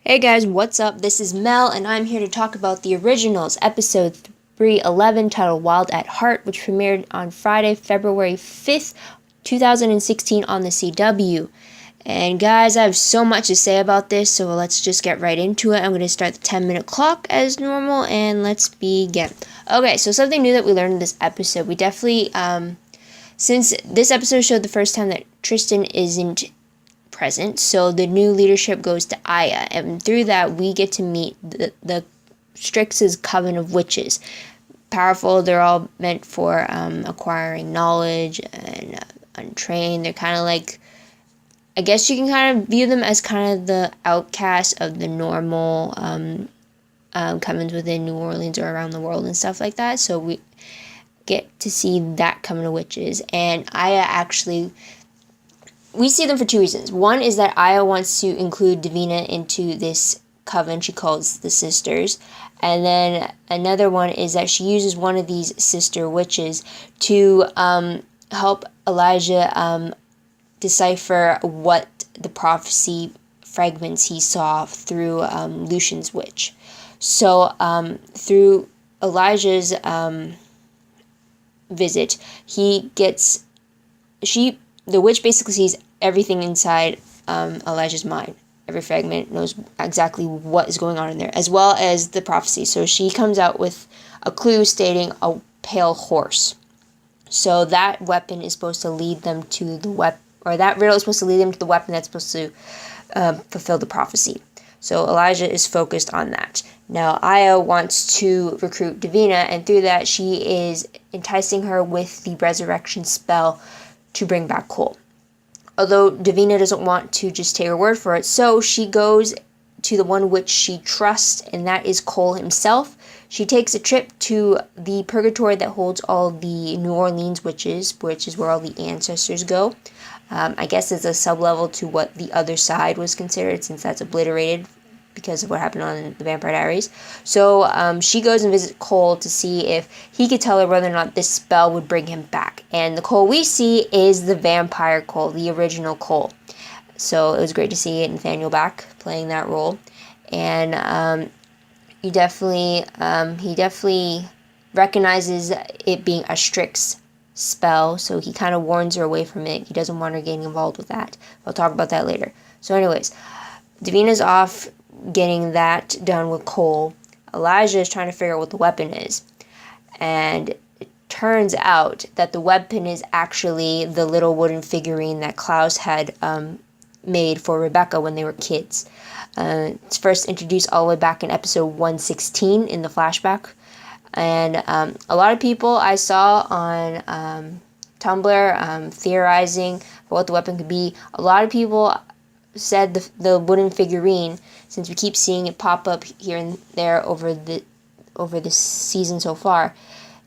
Hey guys, what's up? This is Mel, and I'm here to talk about the originals, episode 311, titled Wild at Heart, which premiered on Friday, February 5th, 2016 on the CW. And guys, I have so much to say about this, so let's just get right into it. I'm going to start the 10-minute clock as normal, and let's begin. Okay, so something new that we learned in this episode. We definitely, since this episode showed the first time that Tristan isn't present, so the new leadership goes to Aya, and through that we get to meet the Strix's coven of witches. Powerful, they're all meant for acquiring knowledge and untrained. They're kind of like, I guess you can kind of view them as kind of the outcast of the normal covens within New Orleans or around the world and stuff like that. So we get to see that coven of witches, and Aya actually, we see them for two reasons. One is that Aya wants to include Davina into this coven she calls the Sisters. And then another one is that she uses one of these sister witches to help Elijah decipher what the prophecy fragments he saw through Lucian's witch. So through Elijah's visit, the witch basically sees everything inside Elijah's mind. Every fragment knows exactly what is going on in there, as well as the prophecy. So she comes out with a clue stating a pale horse. So that weapon is supposed to lead them to the weapon, or that riddle is supposed to lead them to the weapon that's supposed to fulfill the prophecy. So Elijah is focused on that. Now Aya wants to recruit Davina, and through that she is enticing her with the resurrection spell to bring back Cole. Although Davina doesn't want to just take her word for it, so she goes to the one which she trusts, and that is Cole himself. She takes a trip to the purgatory that holds all the New Orleans witches, which is where all the ancestors go. I guess it's a sub-level to what the other side was considered, since that's obliterated because of what happened on the Vampire Diaries. So she goes and visits Cole to see if he could tell her whether or not this spell would bring him back. And the Cole we see is the vampire Cole, the original Cole. So it was great to see Nathaniel back playing that role. And he definitely recognizes it being a Strix spell, so he kind of warns her away from it. He doesn't want her getting involved with that. I'll talk about that later. So anyways, Davina's off getting that done with Cole. Elijah is trying to figure out what the weapon is. And it turns out that the weapon is actually the little wooden figurine that Klaus had made for Rebecca when they were kids. It's first introduced all the way back in episode 116 in the flashback. And a lot of people I saw on Tumblr theorizing for what the weapon could be. A lot of people said the wooden figurine, since we keep seeing it pop up here and there over this season so far,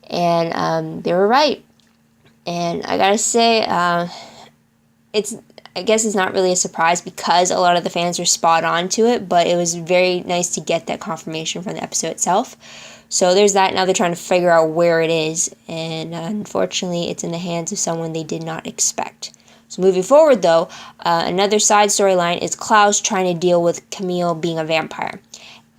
and they were right. And I gotta say, I guess it's not really a surprise because a lot of the fans were spot on to it, but it was very nice to get that confirmation from the episode itself. So there's that. Now they're trying to figure out where it is, and unfortunately it's in the hands of someone they did not expect. So moving forward, though, another side storyline is Klaus trying to deal with Camille being a vampire.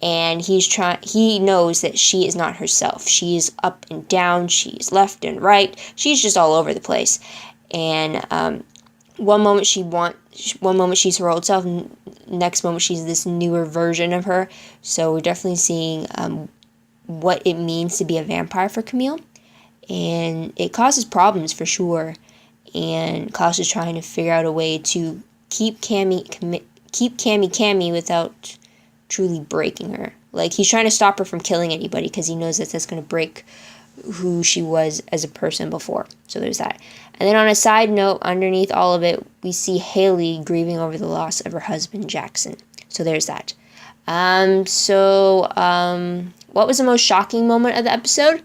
And he knows that she is not herself. She is up and down, she's left and right, she's just all over the place. And one moment she's her old self, and next moment she's this newer version of her. So we're definitely seeing what it means to be a vampire for Camille. And it causes problems for sure. And Klaus is trying to figure out a way to keep Cammy without truly breaking her. Like, he's trying to stop her from killing anybody because he knows that that's going to break who she was as a person before. So there's that. And then on a side note, underneath all of it, we see Haley grieving over the loss of her husband, Jackson. So there's that. What was the most shocking moment of the episode?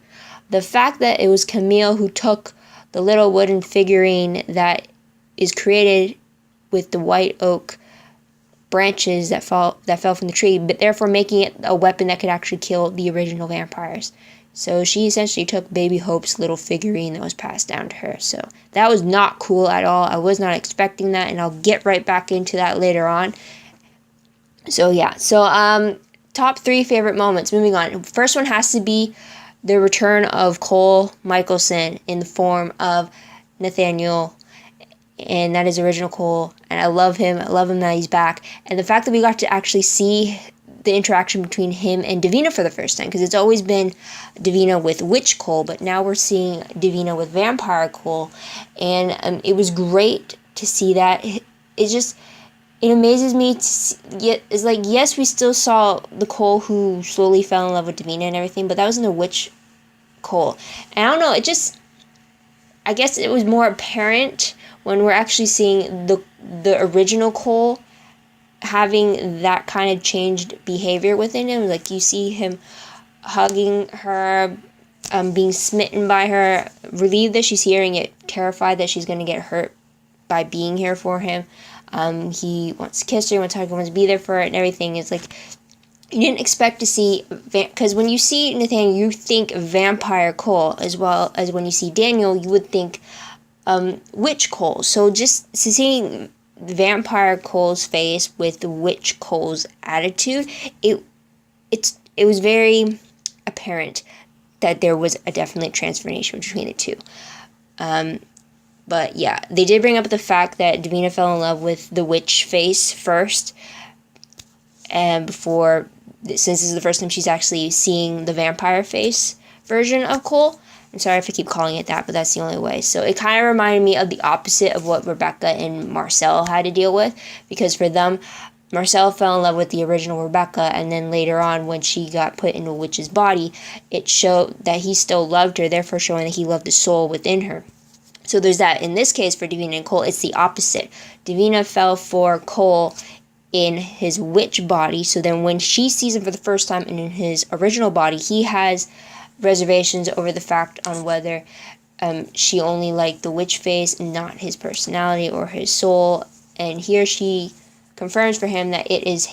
The fact that it was Camille who took the little wooden figurine that is created with the white oak branches that fell from the tree, but therefore making it a weapon that could actually kill the original vampires. So she essentially took Baby Hope's little figurine that was passed down to her. So that was not cool at all. I was not expecting that, and I'll get right back into that later on. So yeah, so top 3 favorite moments. Moving on. First one has to be the return of Cole Michelson in the form of Nathaniel, and that is original Cole, and I love him. I love him that he's back, and the fact that we got to actually see the interaction between him and Davina for the first time, because it's always been Davina with Witch Cole, but now we're seeing Davina with Vampire Cole, and it was great to see that. It amazes me to see, it's like, yes, we still saw the Cole who slowly fell in love with Davina and everything, but that was in the Witch Cole, and I don't know, I guess it was more apparent when we're actually seeing the original Cole having that kind of changed behavior within him. Like, you see him hugging her, being smitten by her, relieved that she's hearing it, terrified that she's going to get hurt by being here for him. He wants to kiss her, he wants to hug her, wants to be there for her, and everything. It's like, you didn't expect to see, because when you see Nathaniel, you think Vampire Cole, as well as when you see Daniel, you would think Witch Cole. So just seeing Vampire Cole's face with the Witch Cole's attitude, it was very apparent that there was a definite transformation between the two. But yeah, they did bring up the fact that Davina fell in love with the witch face first, and before, since this is the first time she's actually seeing the vampire face version of Cole. I'm sorry if I keep calling it that, but that's the only way. So it kind of reminded me of the opposite of what Rebecca and Marcel had to deal with, because for them, Marcel fell in love with the original Rebecca, and then later on, when she got put in a witch's body, it showed that he still loved her, therefore showing that he loved the soul within her. So there's that. In this case, for Davina and Cole, it's the opposite. Davina fell for Cole in his witch body, so then when she sees him for the first time and in his original body, he has reservations over the fact on whether she only liked the witch face and not his personality or his soul. And here she confirms for him that it is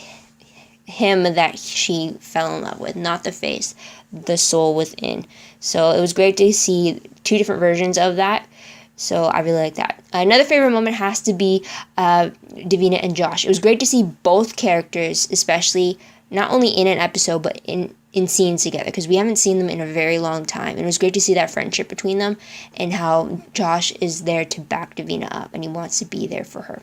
him that she fell in love with, not the face, the soul within. So it was great to see 2 different versions of that. So I really like that. Another favorite moment has to be Davina and Josh. It was great to see both characters, especially not only in an episode, but in scenes together, because we haven't seen them in a very long time. And it was great to see that friendship between them, and how Josh is there to back Davina up, and he wants to be there for her.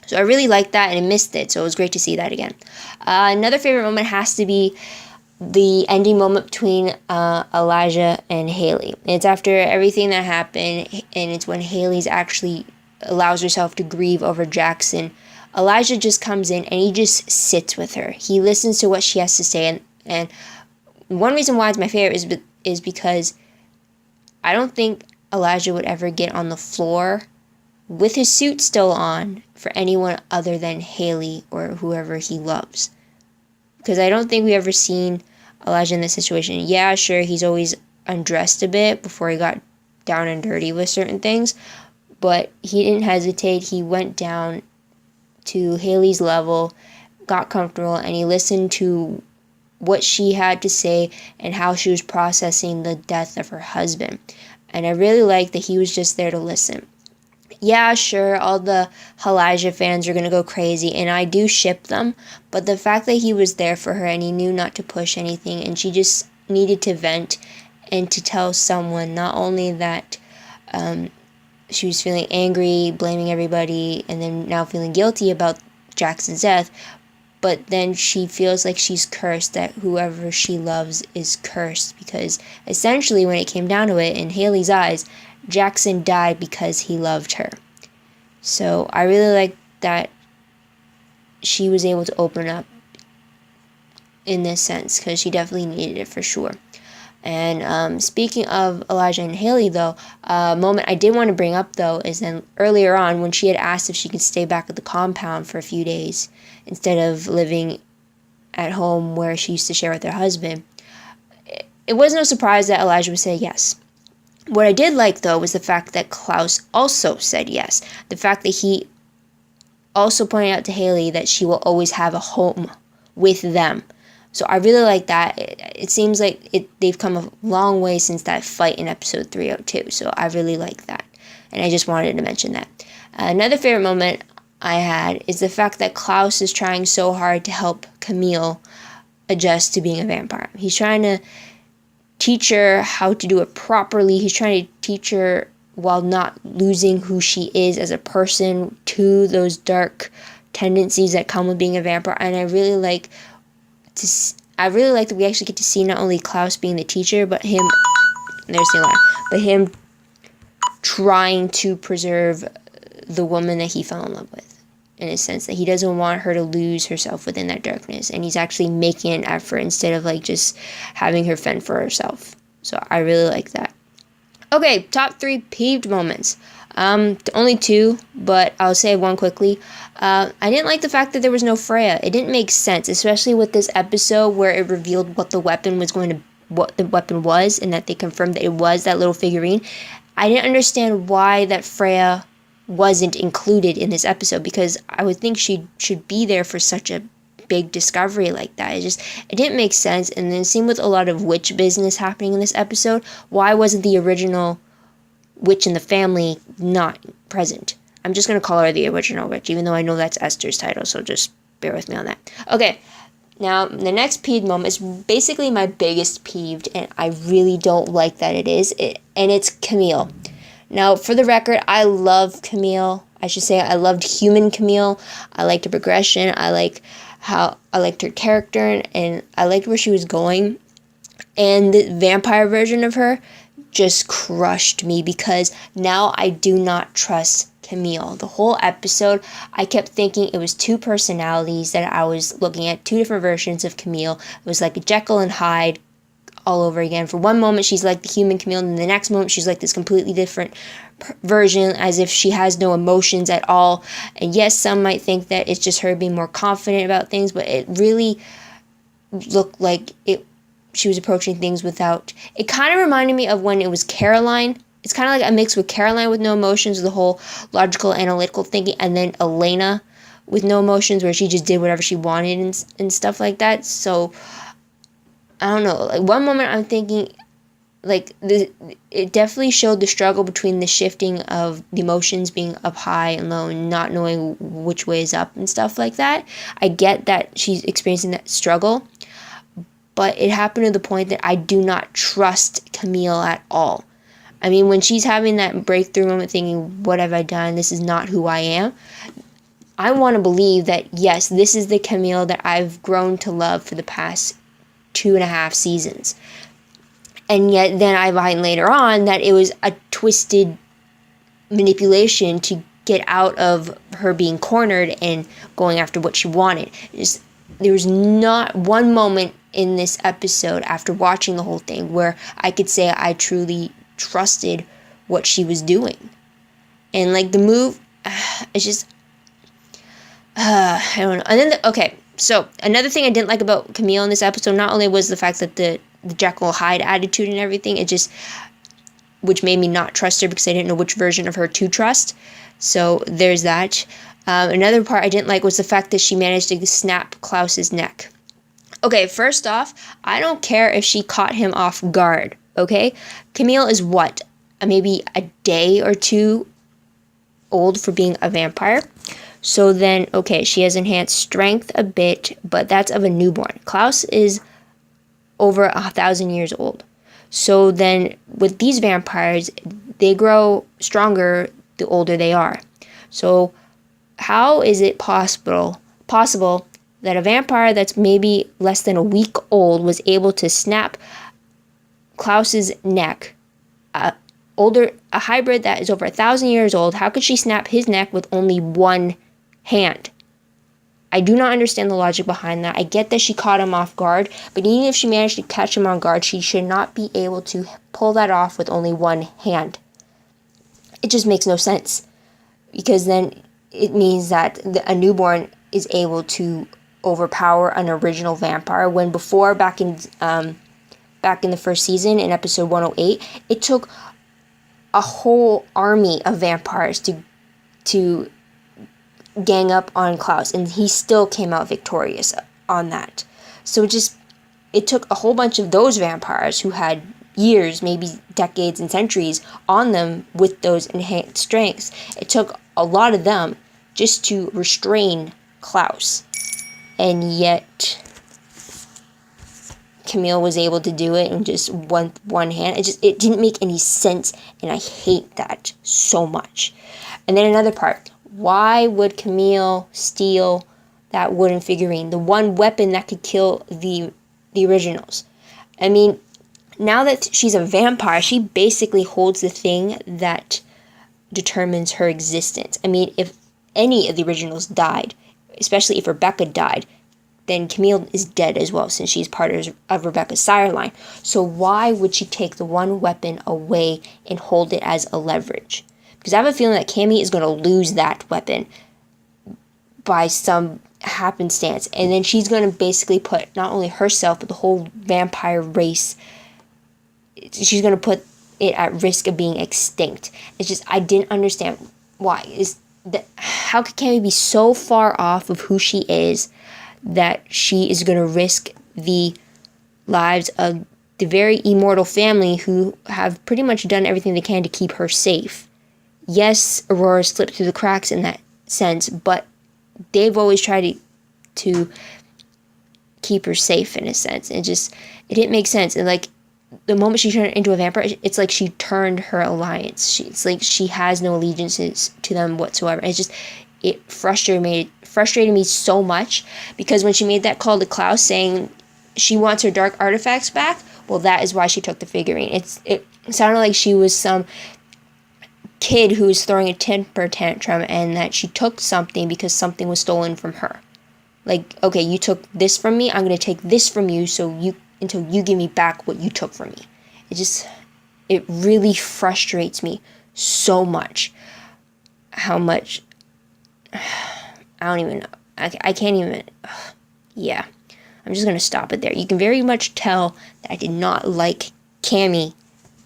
So I really liked that, and I missed it, so it was great to see that again. Another favorite moment has to be the ending moment between Elijah and Haley. It's after everything that happened, and it's when Haley's actually allows herself to grieve over Jackson. Elijah just comes in and he just sits with her. He listens to what she has to say, and one reason why it's my favorite is because I don't think Elijah would ever get on the floor with his suit still on for anyone other than Haley or whoever he loves. Because I don't think we've ever seen Elijah in this situation. Yeah, sure, he's always undressed a bit before he got down and dirty with certain things, but he didn't hesitate. He went down to Haley's level, got comfortable, and he listened to what she had to say and how she was processing the death of her husband. And I really like that he was just there to listen. Yeah, sure, all the Elijah fans are going to go crazy, and I do ship them, but the fact that he was there for her and he knew not to push anything, and she just needed to vent and to tell someone not only that she was feeling angry, blaming everybody, and then now feeling guilty about Jackson's death, but then she feels like she's cursed, that whoever she loves is cursed, because essentially when it came down to it, in Haley's eyes, Jackson died because he loved her. So I really like that she was able to open up in this sense, because she definitely needed it for sure. And speaking of Elijah and Haley, though, a moment I did want to bring up, though, is then earlier on when she had asked if she could stay back at the compound for a few days instead of living at home where she used to share with her husband. It was no surprise that Elijah would say yes. What I did like, though, was the fact that Klaus also said yes. The fact that he also pointed out to Haley that she will always have a home with them. So I really like that. It seems like they've come a long way since that fight in episode 302. So I really like that. And I just wanted to mention that. Another favorite moment I had is the fact that Klaus is trying so hard to help Camille adjust to being a vampire. He's trying to teach her how to do it properly. He's trying to teach her while not losing who she is as a person to those dark tendencies that come with being a vampire. And I really like that we actually get to see not only Klaus being the teacher, but him. There's the alarm. But him trying to preserve the woman that he fell in love with, in a sense that he doesn't want her to lose herself within that darkness, and he's actually making an effort instead of like just having her fend for herself. So I really like that. Okay, top 3 peeved moments. Only 2, but I'll say one quickly. I didn't like the fact that there was no Freya. It didn't make sense, especially with this episode where it revealed what the weapon was, and that they confirmed that it was that little figurine. I didn't understand why that Freya wasn't included in this episode, because I would think she should be there for such a big discovery like that. It didn't make sense. And then same with a lot of witch business happening in this episode. Why wasn't the original witch in the family not present? I'm just going to call her the original witch, even though I know that's Esther's title, so just bear with me on that. Okay, now the next peeved moment is basically my biggest peeved, and I really don't like that and it's Camille. Now, for the record, I love Camille. I should say I loved human Camille. I liked her progression. I liked her character, and I liked where she was going. And the vampire version of her just crushed me, because now I do not trust Camille. The whole episode, I kept thinking it was 2 personalities that I was looking at, 2 different versions of Camille. It was like a Jekyll and Hyde all over again. For one moment, she's like the human Camille, and the next moment, she's like this completely different version, as if she has no emotions at all. And yes, some might think that it's just her being more confident about things, but it really looked like she was approaching things without. It kind of reminded me of when it was Caroline. It's kind of like a mix with Caroline with no emotions, the whole logical, analytical thinking, and then Elena with no emotions, where she just did whatever she wanted and stuff like that. So I don't know. Like, one moment I'm thinking, like, it definitely showed the struggle between the shifting of the emotions being up high and low and not knowing which way is up and stuff like that. I get that she's experiencing that struggle, but it happened to the point that I do not trust Camille at all. I mean, when she's having that breakthrough moment thinking, what have I done? This is not who I am. I want to believe that, yes, this is the Camille that I've grown to love for the past 2.5 seasons. And yet then I find later on that it was a twisted manipulation to get out of her being cornered and going after what she wanted. There was not one moment in this episode after watching the whole thing where I could say I truly trusted what she was doing. And like the move, it's just, I don't know. And then, so another thing I didn't like about Camille in this episode, not only was the fact that the Jekyll Hyde attitude and everything, which made me not trust her because I didn't know which version of her to trust. So there's that. Another part I didn't like was the fact that she managed to snap Klaus's neck. Okay, first off, I don't care if she caught him off guard, okay? Camille is what? Maybe a day or 2 old for being a vampire. So then, okay, she has enhanced strength a bit, but that's of a newborn. Klaus is over 1,000 years old. So then with these vampires, they grow stronger the older they are. So how is it possible that a vampire that's maybe less than a week old was able to snap Klaus's neck? A hybrid that is over 1,000 years old, how could she snap his neck with only one hand? I do not understand the logic behind that. I get that she caught him off guard, but even if she managed to catch him on guard, she should not be able to pull that off with only one hand. It just makes no sense, because then it means that a newborn is able to overpower an original vampire, when before, back in the first season in episode 108, it took a whole army of vampires to gang up on Klaus, and he still came out victorious on that. So it took a whole bunch of those vampires who had years, maybe decades and centuries on them with those enhanced strengths. It took a lot of them just to restrain Klaus. And yet Camille was able to do it in just one hand. It didn't make any sense, and I hate that so much. And then another part, why would Camille steal that wooden figurine, the one weapon that could kill the originals? I mean, now that she's a vampire, she basically holds the thing that determines her existence. I mean, if any of the originals died, especially if Rebecca died, then Camille is dead as well, since she's part of Rebecca's sire line. So why would she take the one weapon away and hold it as a leverage? Because I have a feeling that Cammy is going to lose that weapon by some happenstance, and then she's going to basically put not only herself, but the whole vampire race, she's going to put it at risk of being extinct. It's just, I didn't understand why. How could Cammy be so far off of who she is that she is going to risk the lives of the very immortal family who have pretty much done everything they can to keep her safe? Yes, Aurora slipped through the cracks in that sense, but they've always tried to keep her safe in a sense. It didn't make sense. And like, the moment she turned into a vampire, it's like she turned her alliance. It's like she has no allegiances to them whatsoever. It frustrated me so much, because when she made that call to Klaus saying she wants her dark artifacts back, well, that is why she took the figurine. It sounded like she was some kid who was throwing a temper tantrum, and that she took something because something was stolen from her. Like, okay, you took this from me, I'm going to take this from you until you give me back what you took from me. It really frustrates me so much how much, I don't even know, I can't even, yeah, I'm just going to stop it there. You can very much tell that I did not like Cammy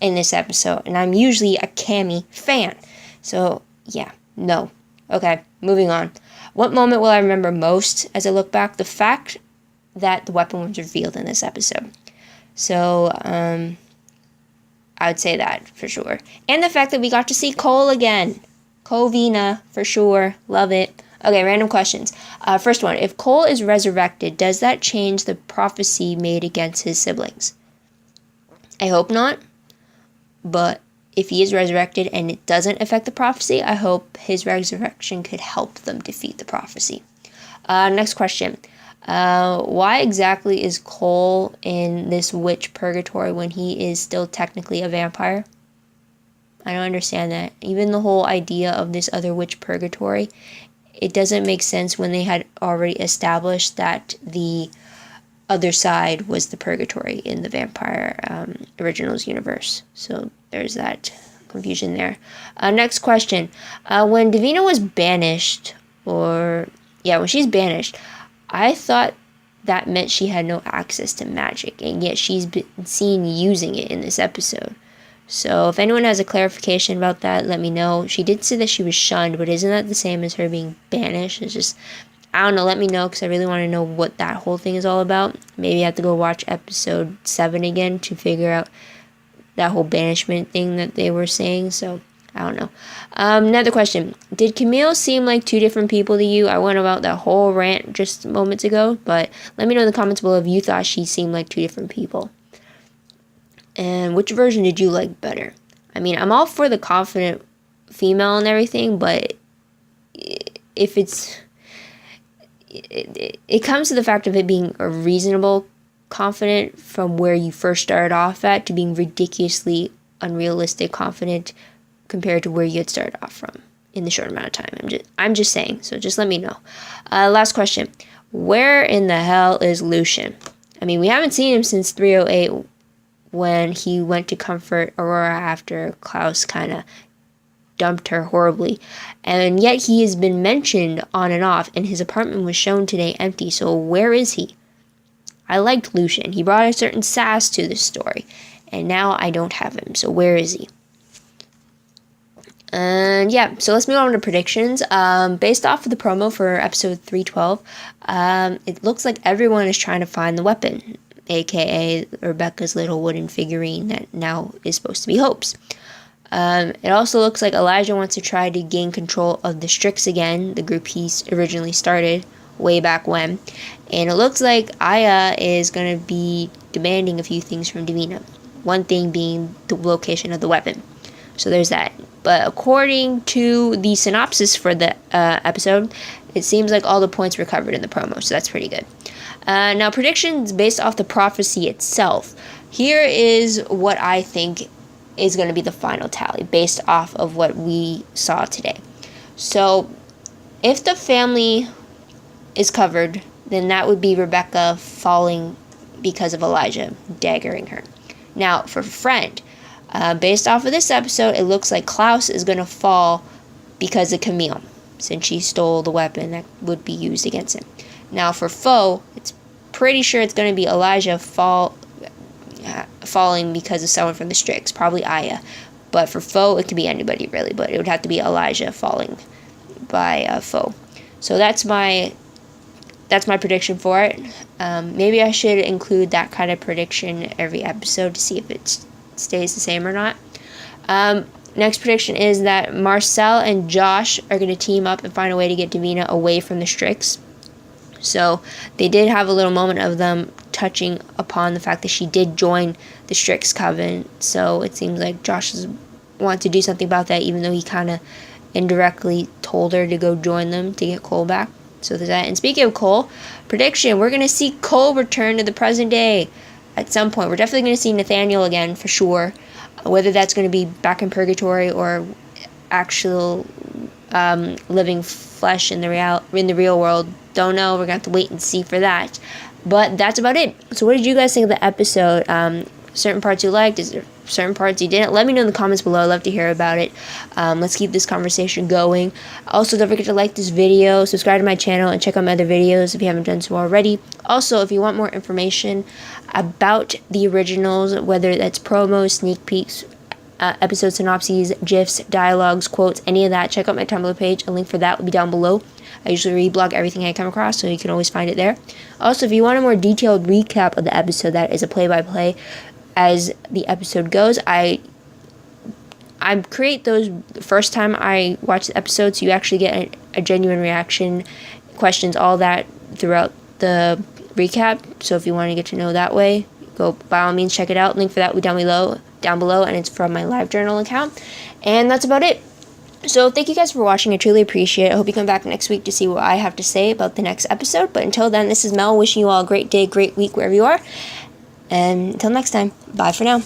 in this episode, and I'm usually a Cammy fan. So, yeah, no. Okay, moving on. What moment will I remember most as I look back? The fact that the weapon was revealed in this episode. So, I would say that for sure. And the fact that we got to see Cole again. Covina, for sure. Love it. Okay, random questions. First one. If Cole is resurrected, does that change the prophecy made against his siblings? I hope not. But if he is resurrected and it doesn't affect the prophecy, I hope his resurrection could help them defeat the prophecy. Next question. Why exactly is Cole in this witch purgatory when he is still technically a vampire? I don't understand that. Even the whole idea of this other witch purgatory, it doesn't make sense when they had already established that the other side was the purgatory in the Vampire Originals universe. So there's that confusion there. Next question. When Davina was banished, when she's banished, I thought that meant she had no access to magic, and yet she's been seen using it in this episode. So if anyone has a clarification about that, let me know. She did say that she was shunned, but isn't that the same as her being banished? It's just, I don't know, let me know, because I really want to know what that whole thing is all about. Maybe I have to go watch episode 7 again to figure out that whole banishment thing that they were saying, so I don't know. Another question. Did Camille seem like two different people to you? I went about that whole rant just moments ago, but let me know in the comments below if you thought she seemed like two different people. And which version did you like better? I mean, I'm all for the confident female and everything, but if it comes to the fact of it being a reasonable confident from where you first started off at to being ridiculously unrealistic confident compared to where you had started off from in the short amount of time. I'm just saying, so just let me know. Last question. Where in the hell is Lucian? I mean, we haven't seen him since 308 when he went to comfort Aurora after Klaus kind of dumped her horribly. And yet he has been mentioned on and off, and his apartment was shown today empty. So where is he? I liked Lucian. He brought a certain sass to this story, and now I don't have him. So where is he? And yeah, so let's move on to predictions. Based off of the promo for episode 312, it looks like everyone is trying to find the weapon, aka Rebecca's little wooden figurine that now is supposed to be Hope's. It also looks like Elijah wants to try to gain control of the Strix again, the group he originally started way back when. And it looks like Aya is going to be demanding a few things from Davina. One thing being the location of the weapon. So there's that. But according to the synopsis for the episode, it seems like all the points were covered in the promo, so that's pretty good. Now, predictions based off the prophecy itself. Here is what I think is going to be the final tally based off of what we saw today. So, if the family is covered, then that would be Rebecca falling because of Elijah daggering her. Now, for friend, based off of this episode, it looks like Klaus is going to fall because of Camille, since she stole the weapon that would be used against him. Now, for foe, it's pretty sure it's going to be Elijah falling because of someone from the Strix, probably Aya. But for foe, it could be anybody really, but it would have to be Elijah falling by foe. So that's my prediction for it. Maybe I should include that kind of prediction every episode to see if it stays the same or not. Next prediction is that Marcel and Josh are going to team up and find a way to get Davina away from the Strix. So they did have a little moment of them touching upon the fact that she did join the Strix Coven. So it seems like Josh wants to do something about that, even though he kind of indirectly told her to go join them to get Cole back. So there's that. And speaking of Cole, prediction, we're going to see Cole return to the present day at some point. We're definitely going to see Nathaniel again for sure. Whether that's going to be back in purgatory or actual living flesh in the real world, don't know. We're going to have to wait and see for that. But that's about it. So what did you guys think of the episode? Certain parts you liked? Is there certain parts you didn't? Let me know in the comments below. I'd love to hear about it. Let's keep this conversation going. Also, don't forget to like this video, subscribe to my channel, and check out my other videos if you haven't done so already. Also, if you want more information about the originals, whether that's promos, sneak peeks, episode synopses, GIFs, dialogues, quotes, any of that, check out my Tumblr page. A link for that will be down below. I usually reblog everything I come across, so you can always find it there. Also, if you want a more detailed recap of the episode that is a play-by-play as the episode goes, I create those the first time I watch the episode, so you actually get a genuine reaction, questions, all that throughout the recap. So if you want to get to know that way, go by all means check it out. Link for that will be down below, and it's from my LiveJournal account. And that's about it. So thank you guys for watching. I truly appreciate it. I hope you come back next week to see what I have to say about the next episode. But until then, this is Mel wishing you all a great day, great week, wherever you are. And until next time, bye for now.